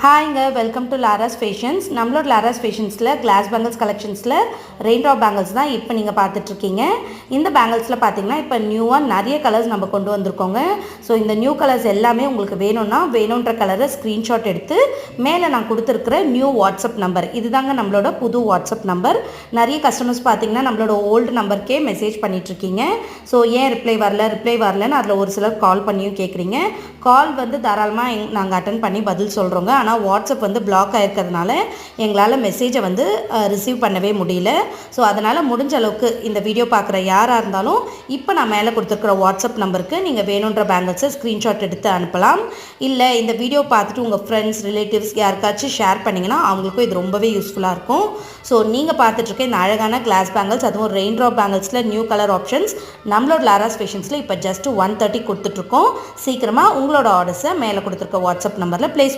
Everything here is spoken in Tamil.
ஹாய்ங்க, வெல்கம் டு லாராஸ் ஃபேஷன்ஸ். நம்மளோட லாராஸ் ஃபேஷன்ஸில் கிளாஸ் பேங்கிள்ஸ் கலெக்ஷன்ஸில் ரெயின்ட்ராப் பேங்கிள்ஸ் தான் இப்போ நீங்கள் பார்த்துட்ருக்கீங்க. இந்த பேங்கிள்ஸில் பார்த்தீங்கன்னா இப்போ நியூவாக நிறைய கலர்ஸ் நம்ம கொண்டு வந்திருக்கோங்க. ஸோ இந்த நியூ கலர்ஸ் எல்லாமே உங்களுக்கு வேணுன்ற கலரை ஸ்க்ரீன்ஷாட் எடுத்து மேலே நான் கொடுத்துருக்குற நியூ வாட்ஸ்அப் நம்பர், இதுதாங்க நம்மளோட புது வாட்ஸ்அப் நம்பர். நிறைய கஸ்டமர்ஸ் பார்த்தீங்கன்னா நம்மளோட ஓல்டு நம்பருக்கே மெசேஜ் பண்ணிகிட்ருக்கீங்க. ஸோ ஏன் ரிப்ளை வரலன்னு அதில் ஒரு சிலர் கால் பண்ணியும் கேட்குறீங்க. கால் வந்து தாராளமாக நாங்கள் அட்டன் பண்ணி பதில் சொல்கிறோங்க. ஆனால் வாட்ஸ்அப் வந்து பிளாக் ஆகிருக்கிறதுனால எங்களால் மெசேஜை வந்து ரிசீவ் பண்ணவே முடியல. ஸோ அதனால் முடிஞ்ச அளவுக்கு இந்த வீடியோ பார்க்குற யாராக இருந்தாலும் இப்போ நான் மேலே கொடுத்துருக்குற வாட்ஸ்அப் நம்பருக்கு நீங்கள் வேணுன்ற பேங்கிள்ஸை ஸ்க்ரீன்ஷாட் எடுத்து அனுப்பலாம். இல்லை இந்த வீடியோ பார்த்துட்டு உங்கள் ஃப்ரெண்ட்ஸ் ரிலேட்டிவ்ஸ் யாருக்காச்சும் ஷேர் பண்ணிங்கன்னா அவங்களுக்கும் இது ரொம்பவே யூஸ்ஃபுல்லாக இருக்கும். ஸோ நீங்கள் பார்த்துட்ருக்க இந்த அழகான கிளாஸ் பேங்கிள்ஸ், அதுவும் ரெயின்ட்ராப் பேங்கிள்ஸில் நியூ கலர் ஆப்ஷன்ஸ் நம்மளோட லாராஸ் ஃபேஷன்ஸில் இப்போ ஜஸ்ட் 130 கொடுத்துட்ருக்கோம். சீக்கிரமாக உங்களோட ஆர்டர்ஸை மேலே கொடுத்துருக்க வாட்ஸ்அப் நம்பரில் ப்ளேஸ் பண்ணி